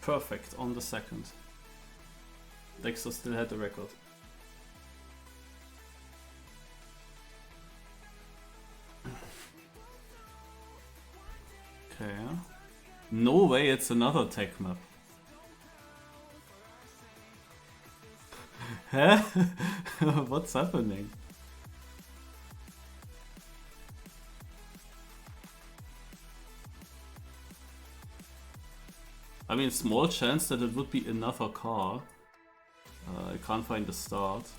perfect on the second. Dexter still had the record. Okay. No way it's another tech map. Huh? What's happening? I mean, small chance that it would be another car. I can't find the start.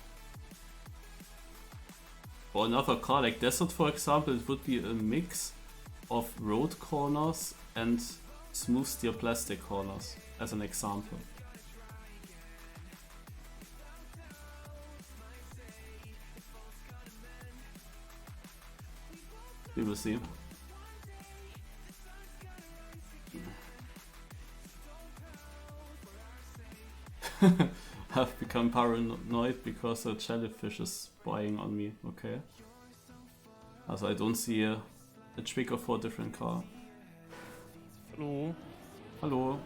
Or another car like Desert, for example, it would be a mix of road corners and smooth steel plastic corners, as an example. We will see. I've become paranoid because a jellyfish is spying on me. Okay. Also, I don't see a trigger for a different car. Hallo. Hallo.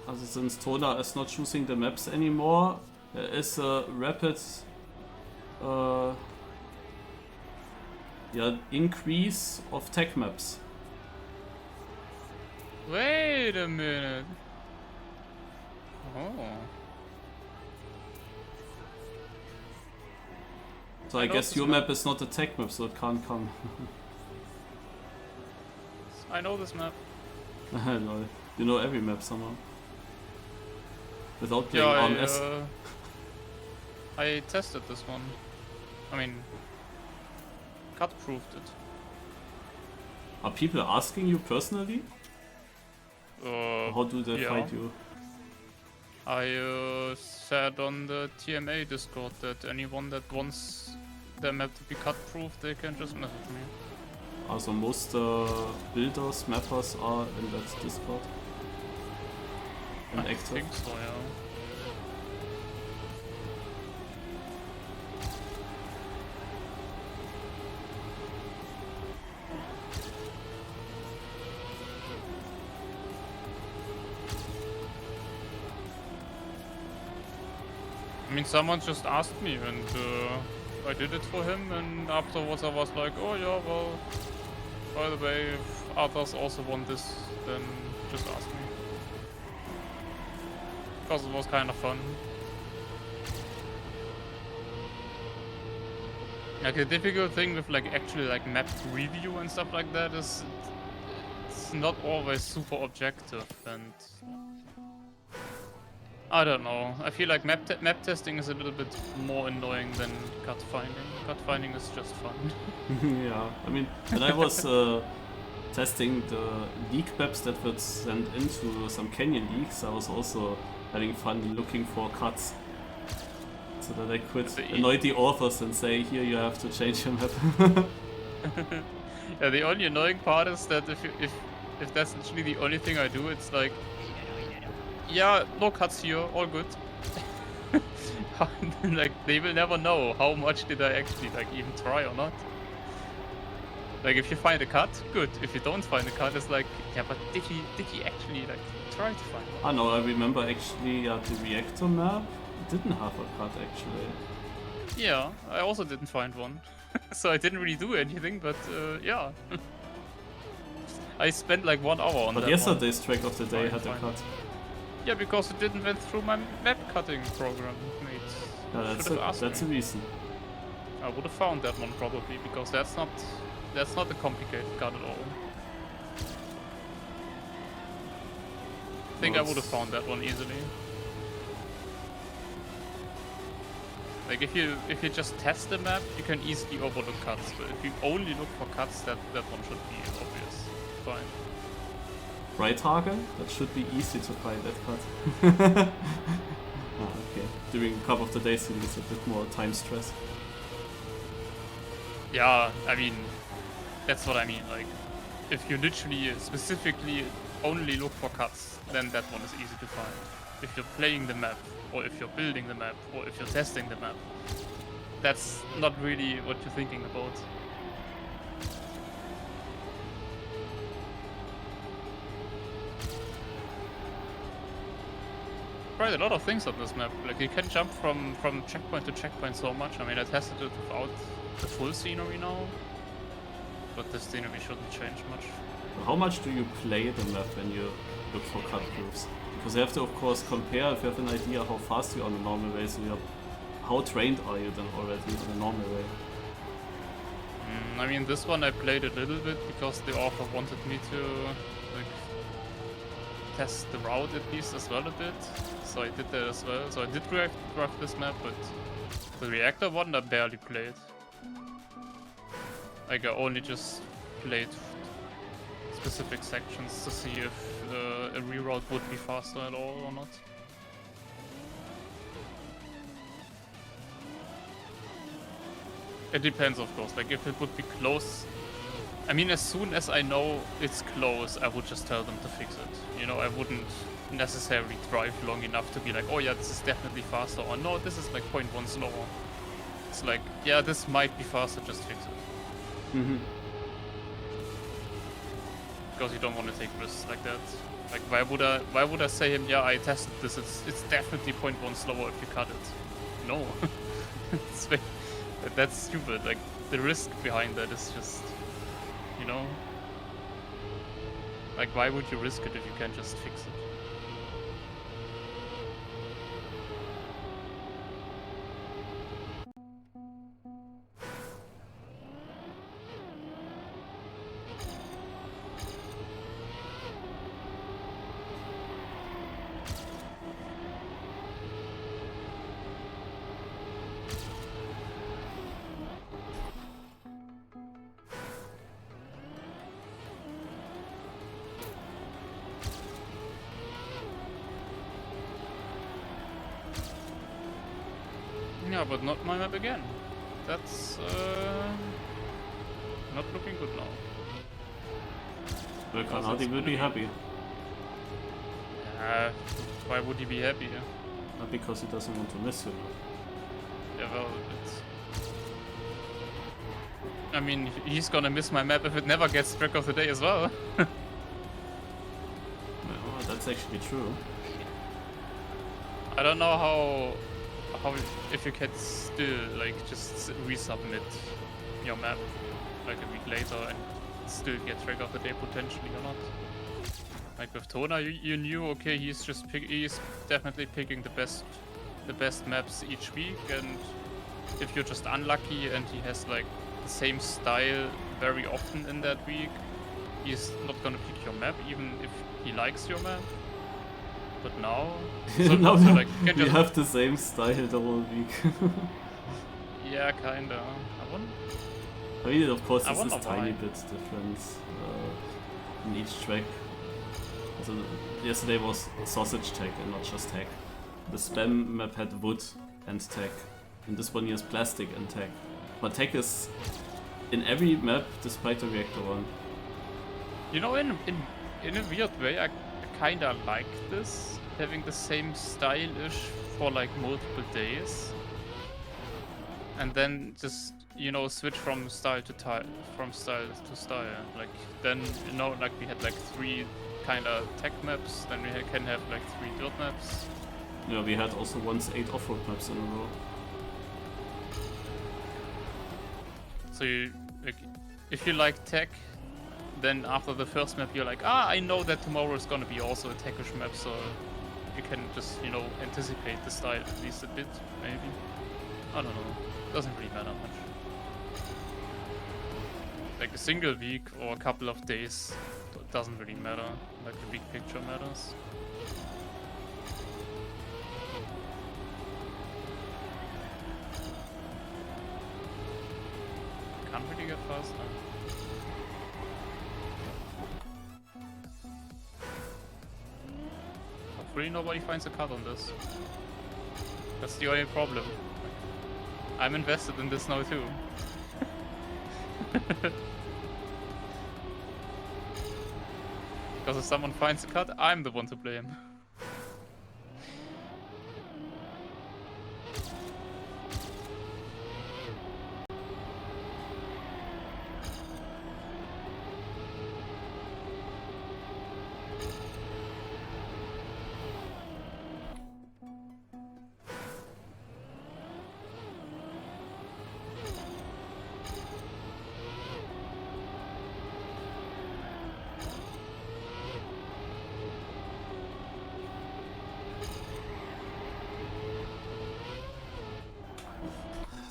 Also, since Tola is not choosing the maps anymore, there is a rapid increase of tech maps. Wait a minute. Oh. So I guess your map is not a tech map, so it can't come. I know this map. Lol. You know every map somehow. Without playing RMS. I tested this one. I mean, cut-proofed it. Are people asking you personally? How do they fight you? I said on the TMA Discord that anyone that wants their map to be cut-proof, they can just message me. Also most builders, mappers are in that Discord. And I active. think so, yeah. I mean, someone just asked me and I did it for him, and afterwards I was like, oh yeah, well, by the way, if others also want this, then just ask me. Because it was kind of fun. Like, the difficult thing with like actually like map review and stuff like that is it's not always super objective, and I don't know. I feel like map testing is a little bit more annoying than cut finding. Cut finding is just fun. Yeah, I mean, when I was testing the leak maps that would send into some canyon leaks, I was also having fun looking for cuts. So that I could annoy the authors and say, here you have to change your map. Yeah, the only annoying part is that if that's actually the only thing I do, it's like, yeah, no cuts here, all good. Like, they will never know how much did I actually like even try or not. Like, if you find a cut, good. If you don't find a cut, it's like, yeah, but did he actually like try to find one? Ah no, I remember actually the reactor map didn't have a cut actually. Yeah, I also didn't find one. So I didn't really do anything, but yeah. I spent like 1 hour on that. But yesterday's track of the day had a cut. Yeah, because it didn't went through my map cutting program, mate. Yeah, that's a reason. I would have found that one probably, because that's not a complicated cut at all. I think I would have found that one easily. Like, if you just test the map, you can easily overlook cuts. But if you only look for cuts, that one should be obvious. Fine. Right target? That should be easy to find that cut. Okay. During Cup of the Day series, it's a bit more time stress. Yeah, I mean, that's what I mean. Like, if you literally specifically only look for cuts, then that one is easy to find. If you're playing the map, or if you're building the map, or if you're testing the map, that's not really what you're thinking about. Tried a lot of things on this map. Like you can jump from checkpoint to checkpoint so much. I mean, I tested it without the full scenery now, but the scenery shouldn't change much. How much do you play the map when you look for cut grooves? Because you have to, of course, compare if you have an idea how fast you are on the normal way. So how trained are you then already on the normal way? I mean, this one I played a little bit because the author wanted me to like test the route at least as well a bit. So I did that as well. So I did graph this map, but the reactor one I barely played. Like I only just played specific sections to see if a reroute would be faster at all or not. It depends, of course. Like if it would be close, I mean, as soon as I know it's close, I would just tell them to fix it. You know, I wouldn't necessarily drive long enough to be like, oh yeah, this is definitely faster, or no, this is like 0.1 slower. It's like, yeah, this might be faster, just fix it. Mm-hmm. Because you don't want to take risks like that. Like, why would I say him, yeah, I tested this, it's definitely 0.1 slower if you cut it. No. That's stupid. Like, the risk behind that is just, you know? Like, why would you risk it if you can't just fix it? Yeah, but not my map again. That's not looking good now. Well, Kanadi will be happy. Why would he be happy? Not because he doesn't want to miss you. Yeah, well, I mean, he's gonna miss my map if it never gets track of the day as well. Well, that's actually true. I don't know how if you can still like just resubmit your map like a week later and still get track of the day potentially or not. Like with Tona, you knew, okay, he's definitely picking the best maps each week, and if you're just unlucky and he has like the same style very often in that week, he's not gonna pick your map even if he likes your map. But now, no, like, you have the same style the whole week. Yeah, kinda. I mean, of course, I this is wonder tiny why. bits difference in each track. So yesterday was sausage tag and not just tag. The spam map had wood and tag, and this one has plastic and tag. But tag is in every map despite the reactor one. You know, in a weird way, I kinda like this, having the same style-ish for like multiple days, and then just, you know, switch from style to style. Like then, you know, like we had like 3 kinda tech maps, then we can have like 3 dirt maps. Yeah, we had also once 8 off-road maps in a row. So you, like, if you like tech, then after the first map you're like, I know that tomorrow is gonna be also a techish map, so you can just, you know, anticipate the style at least a bit, maybe. I don't know. Doesn't really matter much. Like a single week or a couple of days doesn't really matter. Like the big picture matters. Can't really get faster. Hopefully nobody finds a cut on this. That's the only problem. I'm invested in this now too. Because if someone finds a cut, I'm the one to blame.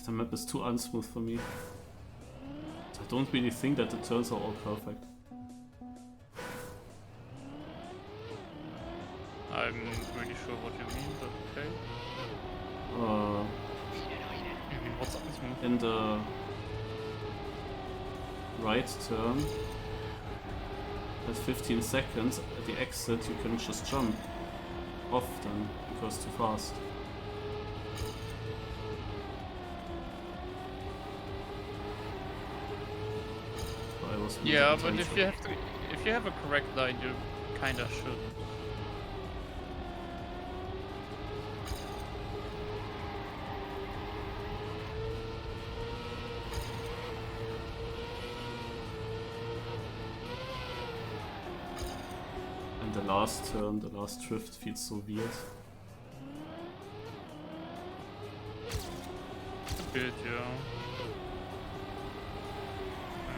The map is too unsmooth for me. I don't really think that the turns are all perfect. I'm not really sure what you mean, but okay. You mean what's unsmooth? In the right turn, at 15 seconds, at the exit, you can just jump off then, because too fast. Yeah, but if you have a correct line, you kinda should. And the last turn, the last drift feels so weird. A bit, yeah.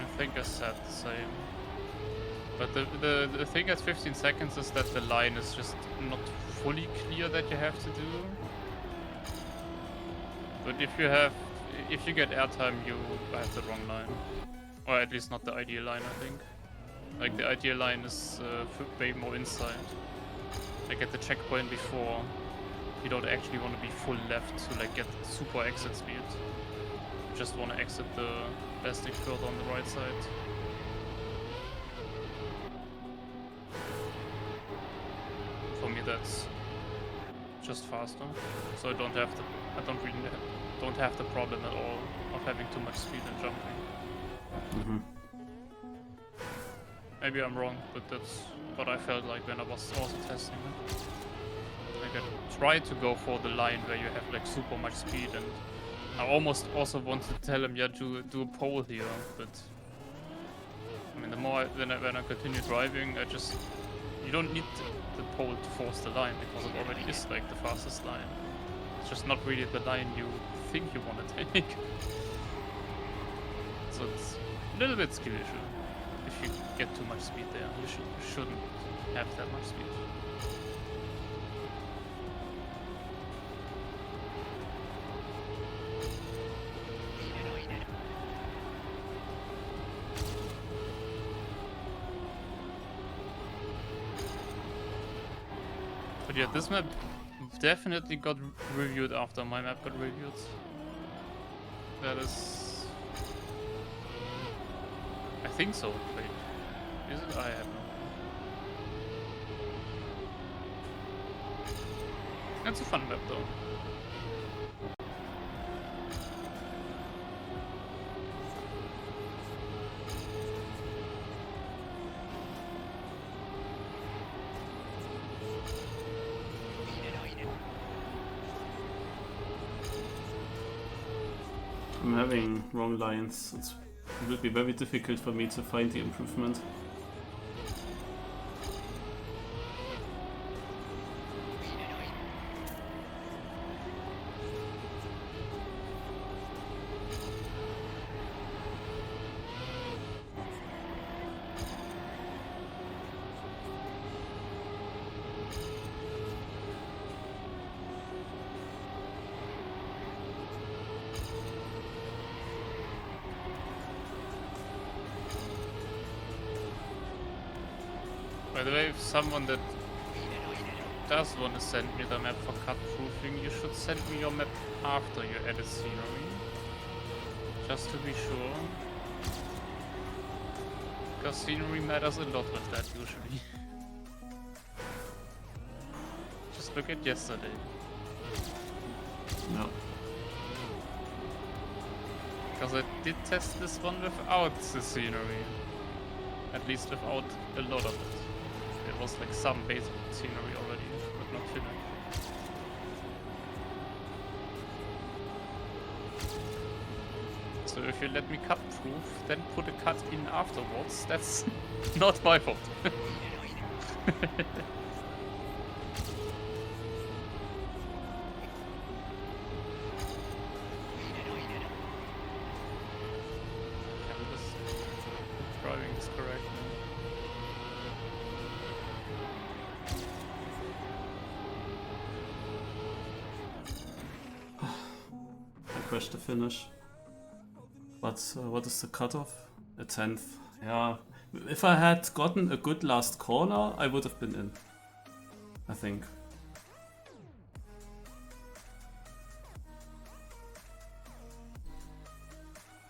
I think I said the same. But the thing at 15 seconds is that the line is just not fully clear that you have to do. But if you get airtime, you have the wrong line. Or at least not the ideal line, I think. Like the ideal line is way more inside. Like at the checkpoint before, you don't actually want to be full left to like get super exit speed. You just want to exit the plastic further on the right side. For me, that's just faster. So I don't have the problem at all of having too much speed and jumping. Maybe I'm wrong, but that's what I felt like when I was also testing it. Like I tried to go for the line where you have like super much speed, and I almost also wanted to tell him, yeah, do a pole here, but I mean, the more when I continue driving, you don't need the pole to force the line, because it already is like the fastest line. It's just not really the line you think you want to take. So it's a little bit skill issue. If you get too much speed there, you shouldn't have that much speed. But yeah, this map definitely got reviewed after my map got reviewed. That is... I think so. Wait, is it? I have no. It's a fun map though. I'm having wrong lines. It will be very difficult for me to find the improvement. By the way, if someone that does want to send me the map for cut proofing, you should send me your map after you edit scenery. Just to be sure. Because scenery matters a lot with that usually. Just look at yesterday. No. Because I did test this one without the scenery. At least without a lot of it. There was like some basic scenery already, but not finished. So if you let me cut proof, then put a cut in afterwards, that's not my fault. Driving is correct. crash the finish. But what is the cutoff? A 10th. Yeah. If I had gotten a good last corner, I would have been in. I think.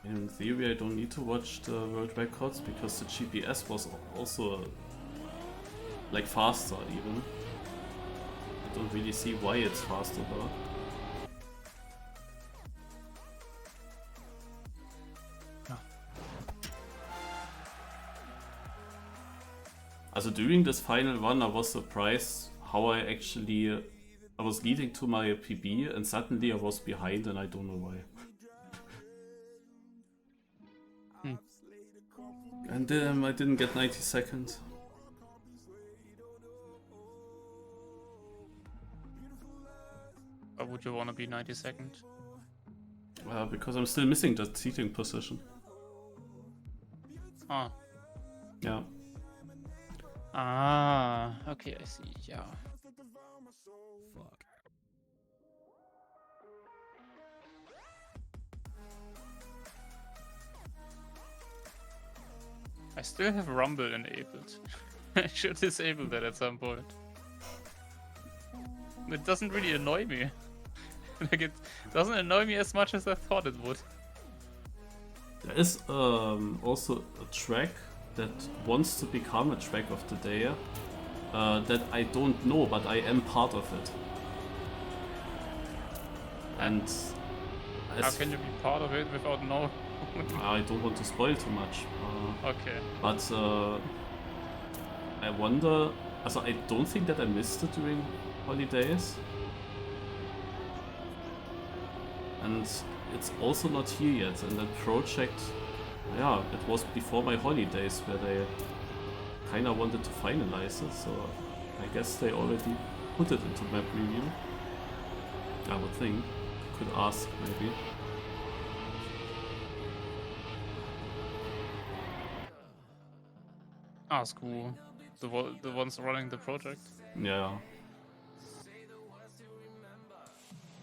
In theory, I don't need to watch the world records because the GPS was also like faster even. I don't really see why it's faster though. Also during this final run I was surprised how I was leading to my PB and suddenly I was behind and I don't know why. And I didn't get 90 seconds. Why would you want to be 92nd? Because I'm still missing that seating position. Ah. Yeah. Ah, okay, I see, yeah. Fuck. I still have Rumble enabled. I should disable that at some point. It doesn't really annoy me. Like, it doesn't annoy me as much as I thought it would. There is also a track that wants to become a track of the day that I don't know, but I am part of it. And how can you be part of it without knowing? I don't want to spoil too much. Okay. But I wonder. Also, I don't think that I missed it during holidays. And it's also not here yet. And that project, yeah, it was before my holidays where they kind of wanted to finalize it. So I guess they already put it into map review. I would think. Could ask maybe. Ask who? The ones running the project? Yeah.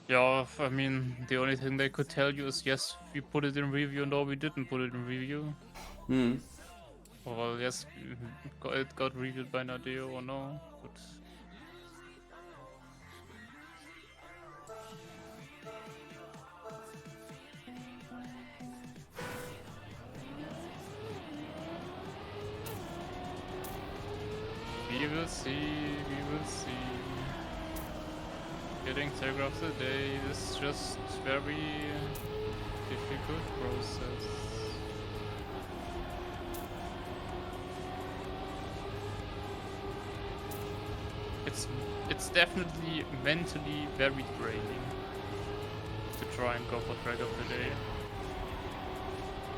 Yeah, I mean, the only thing they could tell you is yes, we put it in review, no, we didn't put it in review. Hmm. Well, yes, it got reviewed by Nadeo or no, but... We will see, we will see. Getting tag of the day is just very difficult process. It's definitely mentally very draining to try and go for track of the day.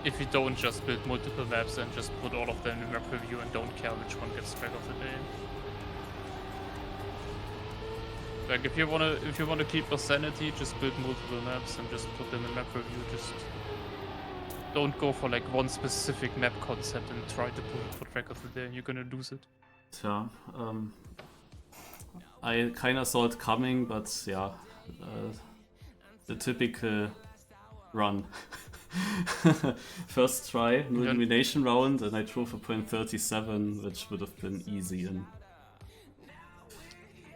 If you don't just build multiple maps and just put all of them in map review and don't care which one gets track of the day. Like if you wanna keep your sanity, just build multiple maps and just put them in map review. Just don't go for like one specific map concept and try to put it for track of the day. You're gonna lose it. Tja, I kinda saw it coming, but yeah, the typical run. First try, No-Elimination Round, and I drove a .37, which would have been easy, and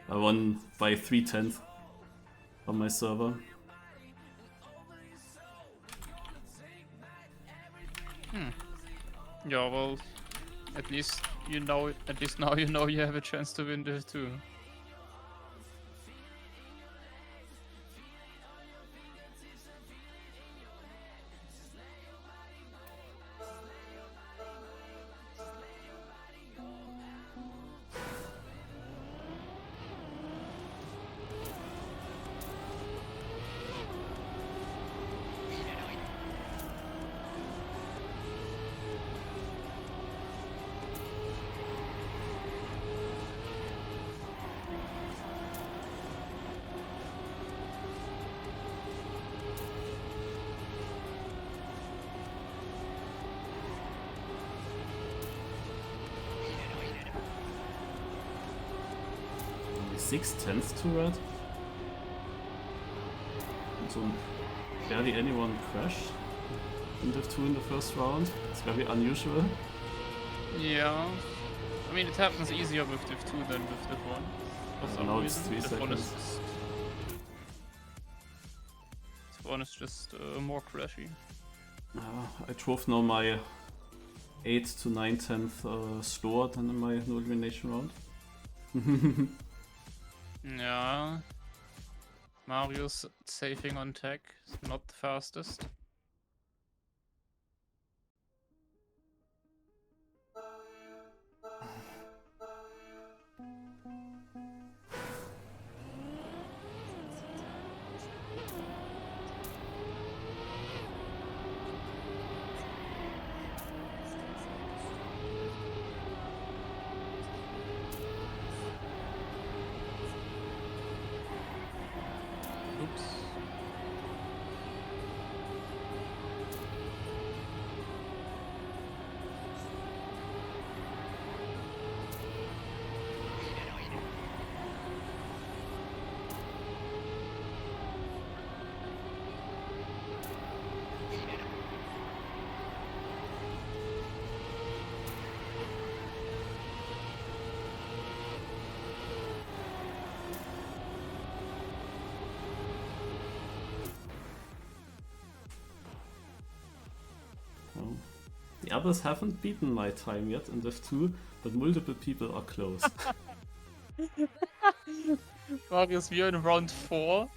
I won by 3/10 on my server. Yeah, well, at least you know. At least now you know you have a chance to win this too. Only 6/10 to red. Und so ein barely anyone crashed in Div 2 in the first round. It's very unusual. Yeah. I mean, it happens easier with Div 2 than with Div 1. For some Now it's reason. 3 Div 1 is seconds. just... Div 1 is just more crashy. I drove now my 8th to 9/10 slower than in my No-Elimination Round. Yeah. Mario's saving on tech, not the fastest. Oops. Well, the others haven't beaten my time yet in Div 2, but multiple people are close. Marius, we are in round 4.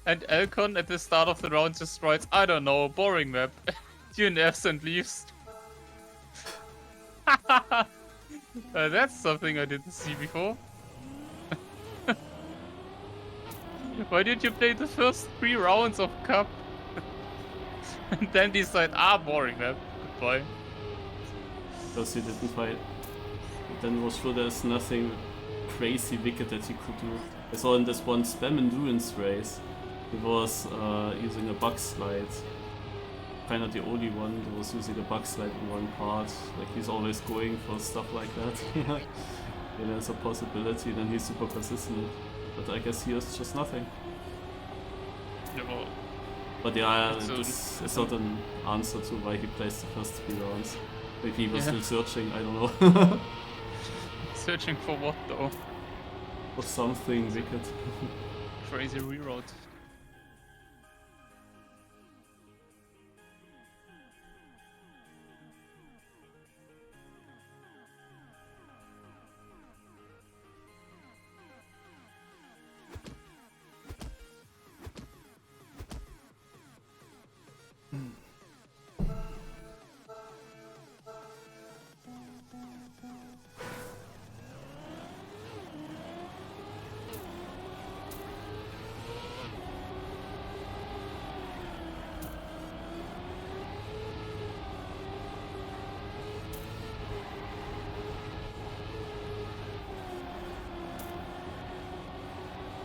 And Elcon at the start of the round just writes, I don't know, boring map. DNFs and leaves. That's something I didn't see before. Why did you play the first 3 rounds of Cup? And then decide, boring map. Goodbye. Because he didn't fight. But then was sure there's nothing crazy wicked that he could do. I saw in this one spam endurance race, he was using a bug slide. Kinda the only one that was using a bug slide in one part. Like he's always going for stuff like that. Yeah, there's a possibility, then he's super consistent. But I guess here's just nothing. Yeah, well, But yeah, So- this is not an answer to why he plays the first 3 rounds. Maybe he was Yeah. still searching, I don't know. searching for what though? For something wicked. Crazy reroute.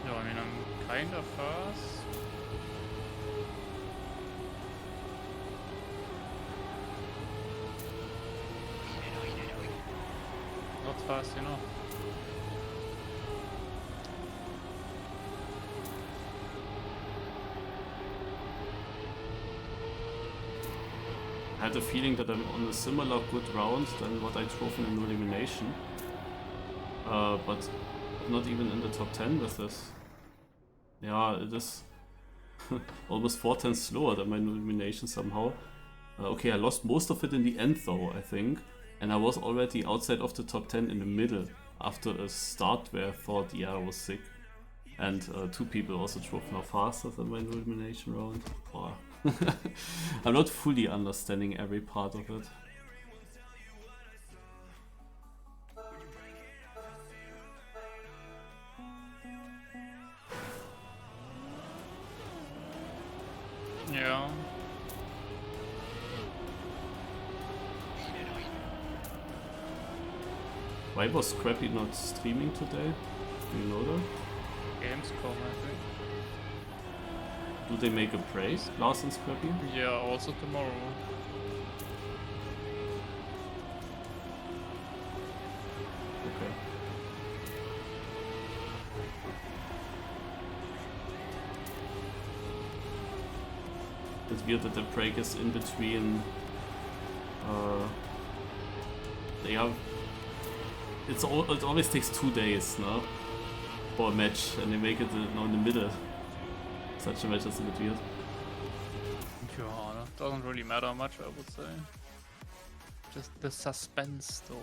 No, I mean, I'm kind of fast. Not fast enough. I had a feeling that I'm on a similar good round than what I drove in No Elimination. But not even in the top 10 with this. Yeah, it is almost 4 tenths slower than my No Elimination somehow. Okay, I lost most of it in the end though, I think. And I was already outside of the top 10 in the middle after a start where I thought, yeah, I was sick. And 2 people also drove now faster than my No Elimination round. Wow. I'm not fully understanding every part of it. Yeah. Why was Scrappy not streaming today? Do you know that? Gamescom, I think. Do they make a break, Lars and Scrappy? Yeah, also tomorrow. Okay. bit weird that the break is in between. They are. It always takes 2 days, no, for a match, and they make it now in the middle. Such a match is a bit weird. Yeah, that doesn't really matter much, I would say. Just the suspense, though.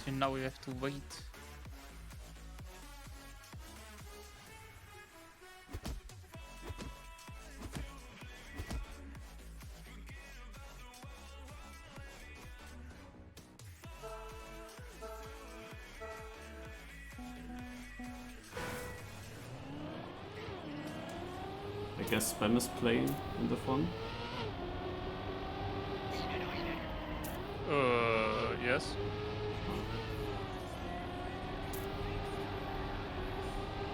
So now we have to wait. I guess Spam is playing in the fun. Yes.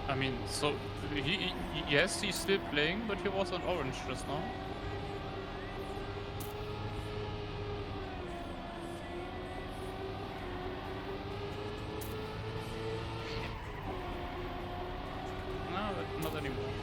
I mean, so yes, he's still playing, but he was on orange just now. No, not anymore.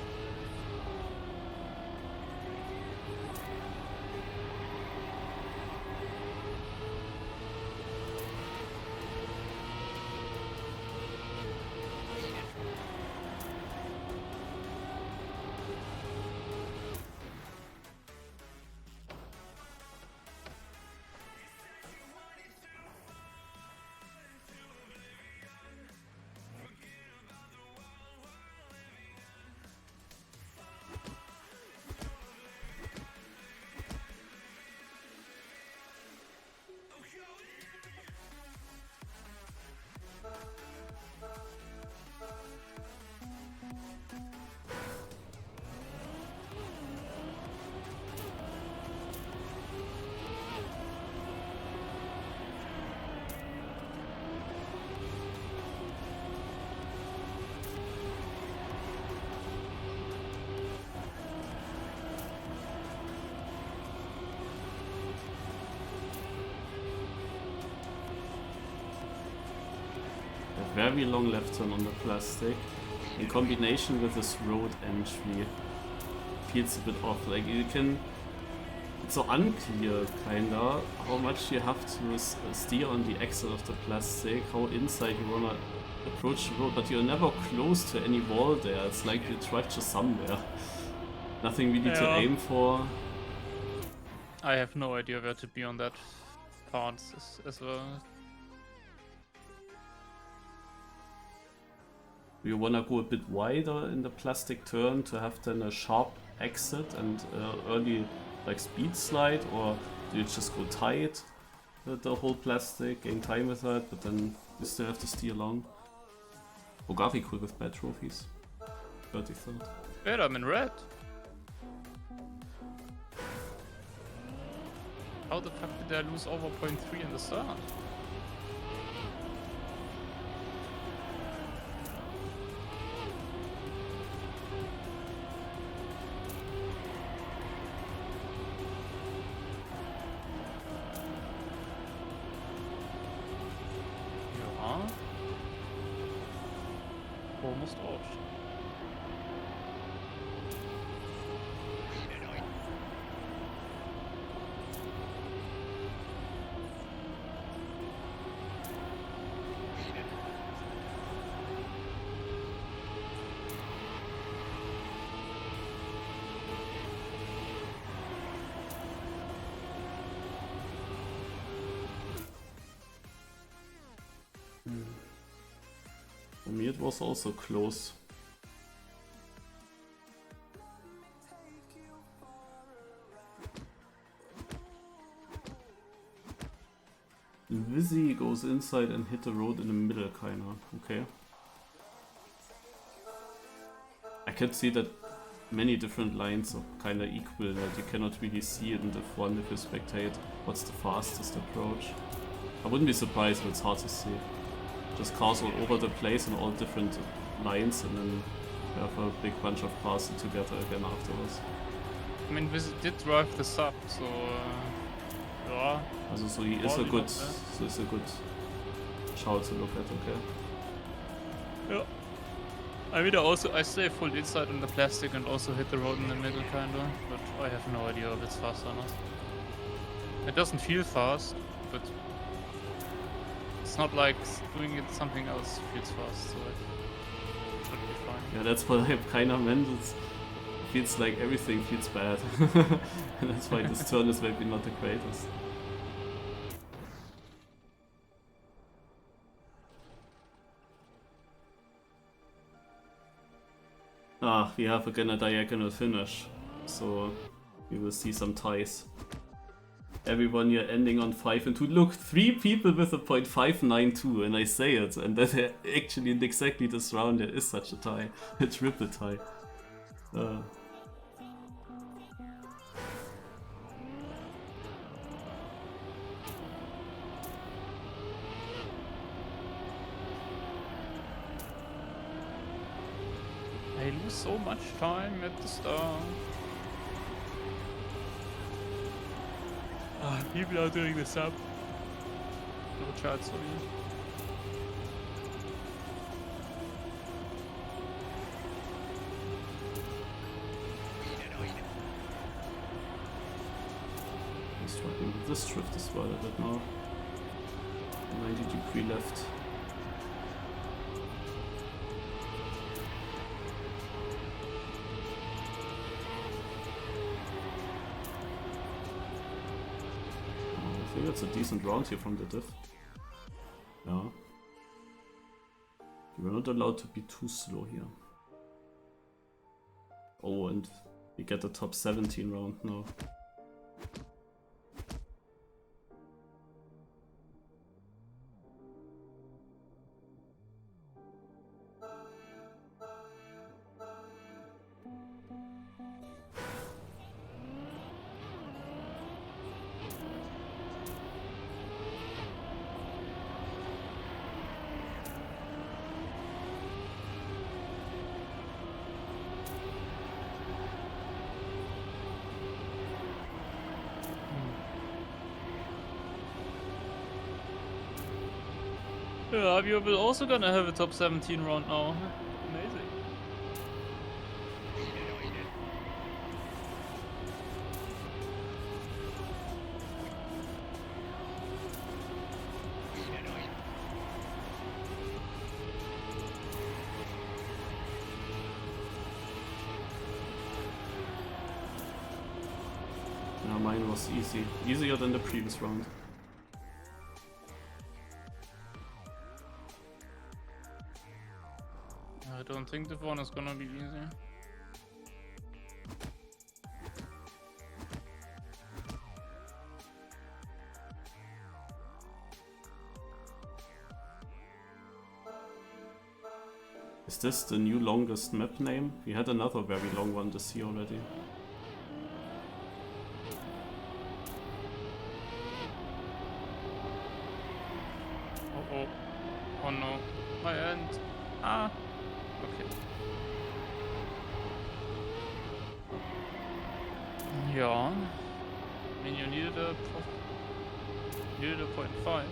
Very long left turn on the plastic, in combination with this road entry, feels a bit off. Like you can, it's so unclear kinda how much you have to steer on the exit of the plastic, how inside you wanna approach the road, but you're never close to any wall there. It's like you drive to somewhere. Nothing really to aim for. I have no idea where to be on that part as well. You wanna go a bit wider in the plastic turn to have then a sharp exit and early like speed slide, or do you just go tight with the whole plastic, gain time with that, but then you still have to steer long? Ogari cool with bad trophies. 33rd. Wait, I'm in red. How the fuck did I lose over 0.3 in the start? Almost off. For me it was also close. Vizzy goes inside and hit the road in the middle kinda, okay. I can see that many different lines are kinda equal, that you cannot really see it in the front if you spectate what's the fastest approach. I wouldn't be surprised if it's hard to see. Just cars all over the place in all different lines, and then you have a big bunch of cars together again afterwards. I mean, Vizzy did drive the sub, so yeah. Also, so he is a good, so it's a good shout to look at, okay. Yeah. I mean, I stay full inside on the plastic and also hit the road in the middle, kinda, but I have no idea if it's fast or not. It doesn't feel fast, but it's not like doing it something else feels fast, so it should be fine. Yeah, that's what I kind of meant. It feels like everything feels bad. And that's why this turn is maybe not the greatest. Ah, we have again a diagonal finish, so we will see some ties. Everyone here ending on 5 and 2. Look, 3 people with a .592, and I say it, and that actually in exactly this round there is such a tie, a triple tie. I lose so much time at the start. People are doing this up. No chance for me. I'm struggling with this drift as well a bit more. 90-degree left. I think that's a decent round here from the diff. Yeah. We're not allowed to be too slow here. Oh, and we get the top 17 round now. Yeah, we're also gonna have a top 17 round now. Amazing. Yeah, mine was easy. Easier than the previous round. I don't think the one is gonna be easy. Is this the new longest map name? We had another very long one this year already. Oh oh. Oh no. My end. Ah. Okay. Yeah. I mean, you needed a 0.5.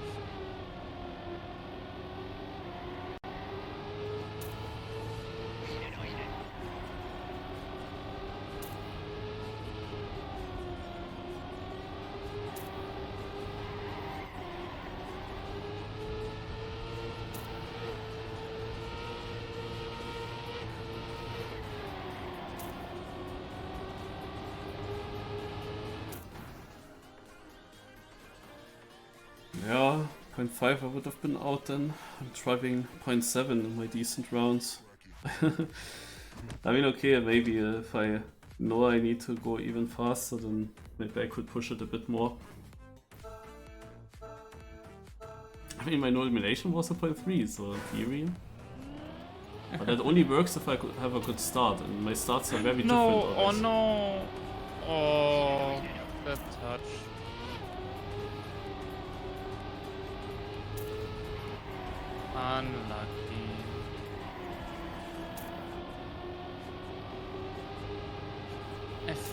Yeah, 0.5 I would have been out then. I'm driving 0.7 in my decent rounds. I mean, okay, maybe if I know I need to go even faster, then maybe I could push it a bit more. I mean, my no-elimination was a 0.3, so in theory. But that only works if I could have a good start, and my starts are very different. No! Oh always. no! Oh, that touch. Unlucky. F.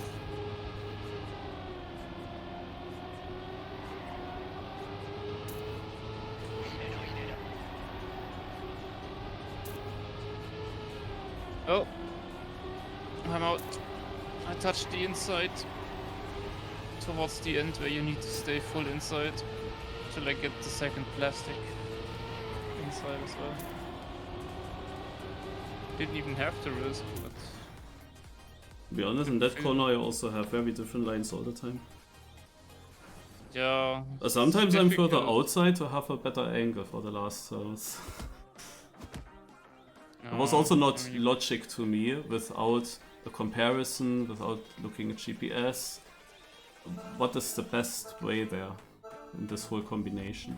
Oh. I'm out. I touched the inside towards the end where you need to stay full inside till I get the second plastic inside as well. Didn't even have to risk, but To be honest, in that corner I also have very different lines all the time. yeah. Sometimes I'm further difficult. outside to have a better angle for the last turns. It was also not I mean, logic to me without a comparison, without looking at GPS. What is the best way there in this whole combination?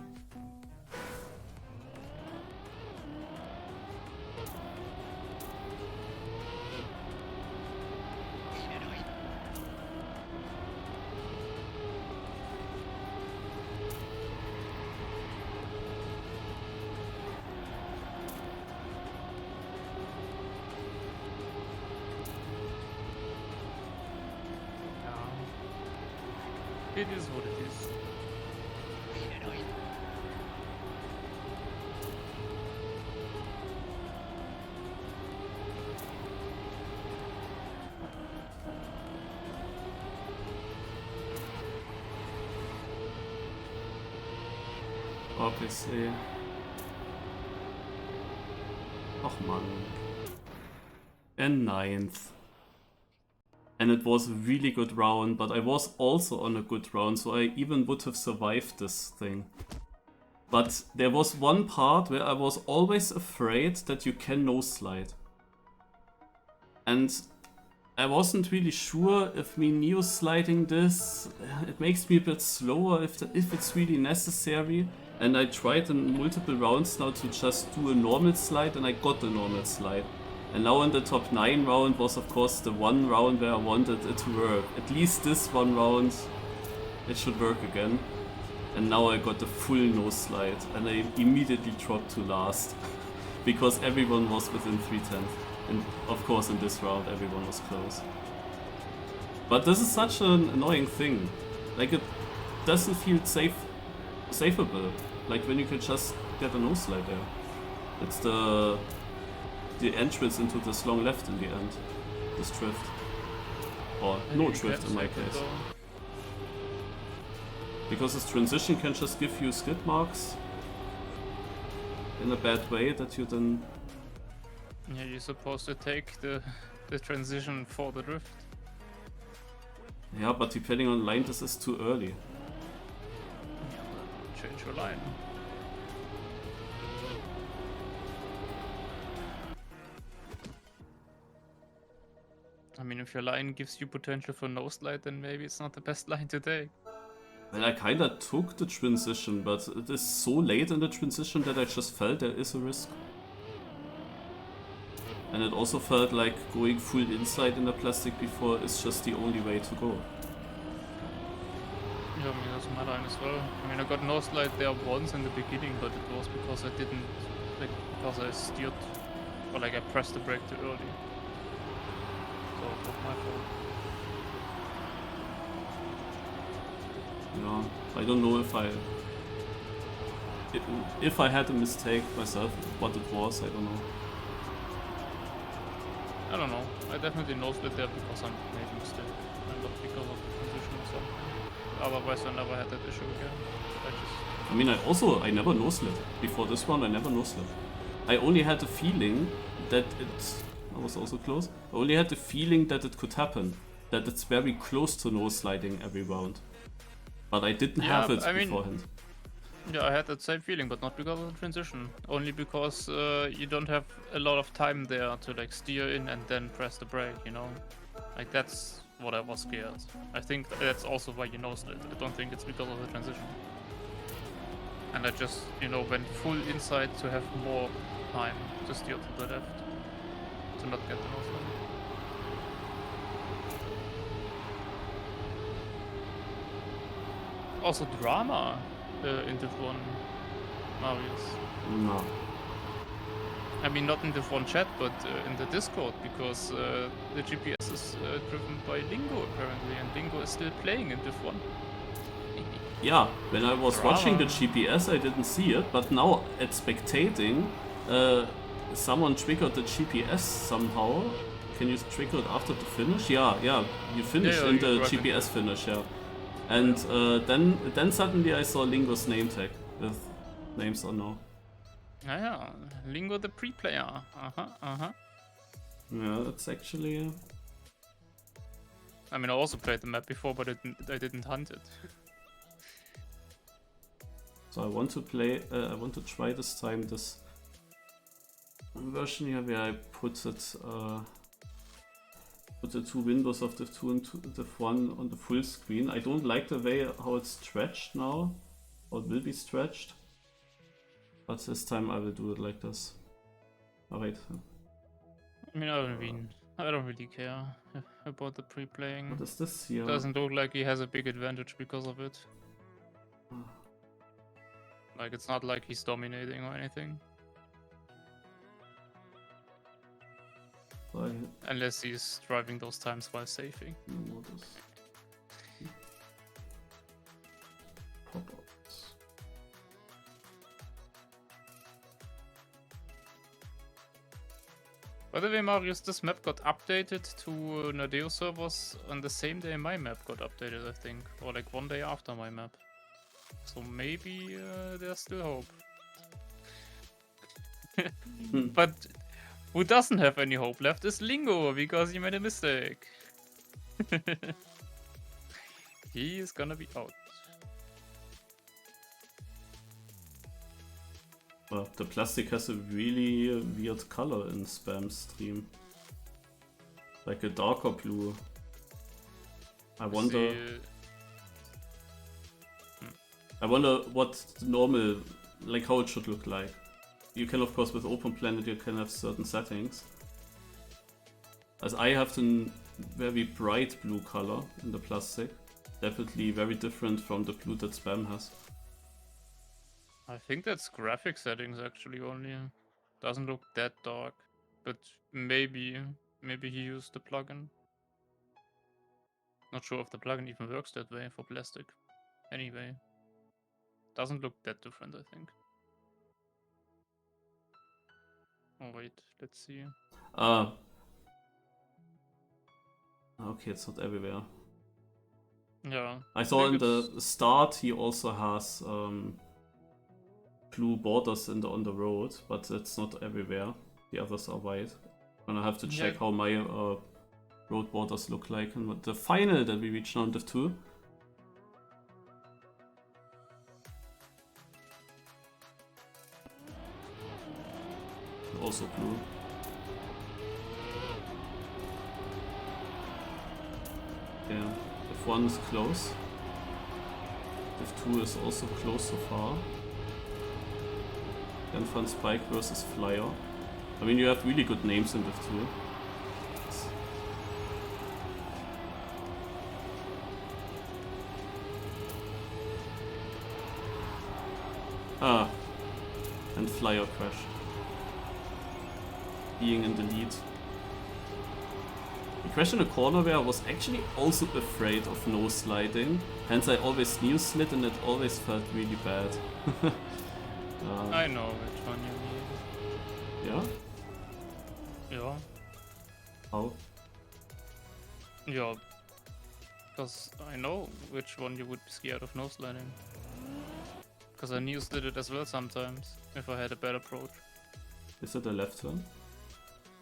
it is what it is. Obviously. Och man. And 9th. And it was a really good round, but I was also on a good round, so I even would have survived this thing. But there was one part where I was always afraid that you can no-slide. And I wasn't really sure if me neo-sliding this, it makes me a bit slower if it's really necessary. And I tried in multiple rounds now to just do a normal slide, and I got a normal slide. And now in the top 9 round was of course the one round where I wanted it to work. At least this one round, it should work again. And now I got the full no slide, and I immediately dropped to last. Because everyone was within 3/10. And of course in this round everyone was close. But this is such an annoying thing. Like, it doesn't feel safeable. Like when you can just get a no slide there. It's the entrance into this long left in the end. This drift. Or no drift in my case. Because this transition can just give you skid marks in a bad way that you then... Yeah, you're supposed to take the transition for the drift. Yeah, but depending on line, this is too early. Change your line. I mean, if your line gives you potential for no slide, then maybe it's not the best line to take. Well, I kinda took the transition, but it is so late in the transition that I just felt there is a risk. And it also felt like going full inside in the plastic before is just the only way to go. Yeah, I mean, that's my line as well. I mean, I got no slide there once in the beginning, but it was because I didn't, like, because I steered, or like I pressed the brake too early. So it was my fault. Yeah, I don't know if I had a mistake myself, what it was, I don't know. I don't know. I definitely no-slid there because I made a mistake, and not because of the position or something. Otherwise, I never had that issue again. I mean, I never no-slid. Before this one, I never no-slid. I only had the feeling that I was also close. I only had the feeling that it could happen. That it's very close to no-sliding every round. But I didn't have it beforehand. Yeah, I had that same feeling, but not because of the transition. Only because you don't have a lot of time there to like steer in and then press the brake, you know? Like, that's what I was scared. I think that's also why you no-slid. I don't think it's because of the transition. And I just, you know, went full inside to have more time to steer to the left. To not get the no-slid. Also drama in Div 1, Marius. No. I mean, not in the front chat, but in the Discord, because the GPS is driven by Lingo apparently, and Lingo is still playing in Div 1. Yeah, when I was Drama. watching the GPS, I didn't see it, but now at spectating, someone triggered the GPS somehow, can you trigger it after the finish? Yeah, you finish Yeah, in you the drive in. GPS finish, yeah. And then suddenly I saw Lingo's name tag with names or no. Yeah, Lingo the pre-player. Yeah, that's actually. I mean, I also played the map before, but I didn't hunt it. So I want to play. I want to try this time this version here where I put it. Put the two windows of the two and the one on the full screen. I don't like the way how it's stretched now, or it will be stretched. But this time I will do it like this. Alright. I mean, I don't really care about the pre-playing. What is this here? Doesn't look like he has a big advantage because of it. Like, it's not like he's dominating or anything. Unless he's driving those times while safing. Pop-ups. By the way, Marius, this map got updated to Nadeo servers on the same day my map got updated, I think. Or like one day after my map. So maybe there's still hope. But who doesn't have any hope left is Lingo, because he made a mistake. He is gonna be out. Well, the plastic has a really weird color in Spam's stream. Like a darker blue. I wonder what the normal, like how it should look like. You can, of course, with Open Planet, you can have certain settings. As I have the very bright blue color in the plastic. Definitely very different from the blue that Spam has. I think that's graphic settings actually only. Doesn't look that dark. But maybe he used the plugin. Not sure if the plugin even works that way for plastic. Anyway. Doesn't look that different, I think. Oh wait, let's see. Okay, it's not everywhere. Yeah. I saw in the start he also has blue borders on the road, but it's not everywhere. The others are white. And I have to check how my road borders look like and what the final that we reached now in Div 2. Also blue. Yeah, Div 1 is close. Div 2 is also close so far. Then Fun Spike versus Flyer. I mean, you have really good names in Div 2. And Flyer crash. Being in the lead. He crashed in a corner where I was actually also afraid of no sliding. Hence I always knew slid and it always felt really bad. I know which one you mean. Yeah? Yeah. How? Yeah. Because I know which one you would be scared of no sliding. Because I knew did it as well sometimes, if I had a bad approach. Is it a left turn?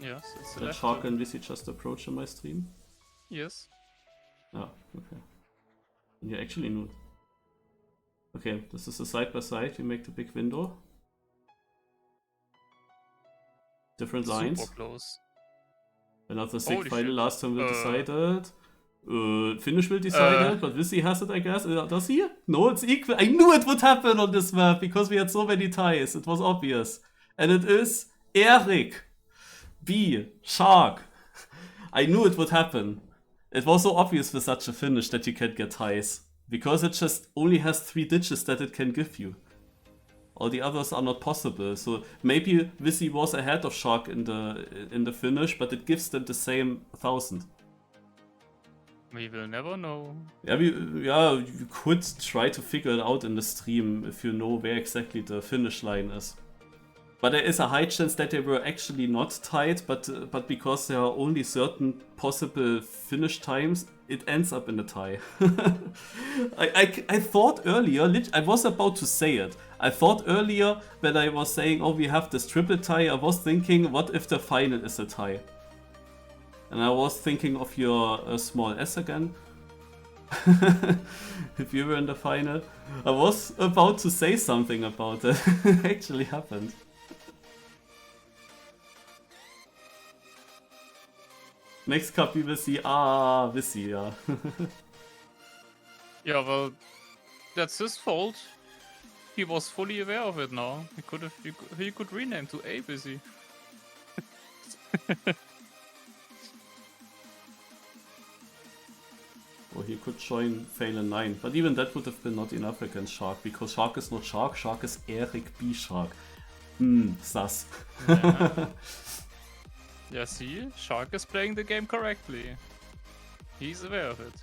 Yes, it's a Did left Shark turn. and Lizzie just approach in my stream? Yes. Ah, okay. You actually knew it. Okay, this is a side by side. We make the big window. Different lines. Super close. Another sick Holy final. shit. Last time we decided. Finish will decide it, but Lizzie has it, I guess. Does he? No, it's equal. I knew it would happen on this map because we had so many ties. It was obvious. And it is Eric. B. Shark. I knew it would happen. It was so obvious with such a finish that you can get ties. Because it just only has 3 digits that it can give you. All the others are not possible. So maybe Vizzy was ahead of Shark in the finish, but it gives them the same 1000. We will never know. Yeah, you could try to figure it out in the stream if you know where exactly the finish line is. But there is a high chance that they were actually not tied, but because there are only certain possible finish times, it ends up in a tie. I thought earlier, I was about to say it. I thought earlier when I was saying, oh, we have this triple tie, I was thinking, what if the final is a tie? And I was thinking of your small S again. If you were in the final. I was about to say something about it. It actually happened. Next cup we will see, Vissy, yeah. Yeah, well, that's his fault. He was fully aware of it now. He could rename to A Busy. Or he could join Phelan 9, but even that would have been not enough against Shark, because Shark is not Shark, Shark is Eric B. Shark. Sus. Yeah. Yeah, see? Shark is playing the game correctly. He's aware of it.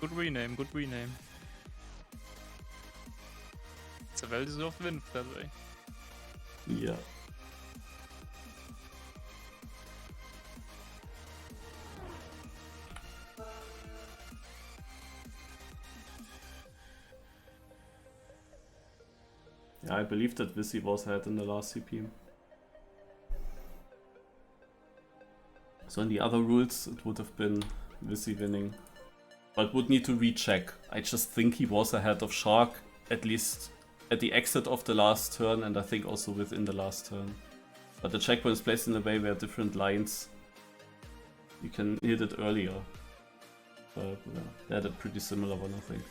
Good rename, good rename. It's a well-deserved win, that way. Yeah. Yeah, I believe that Vissy was ahead in the last CP. So in the other rules, it would have been Vissy winning. But would need to recheck. I just think he was ahead of Shark, at least at the exit of the last turn, and I think also within the last turn. But the checkpoint is placed in a way where different lines, you can hit it earlier. But yeah, they had a pretty similar one, I think.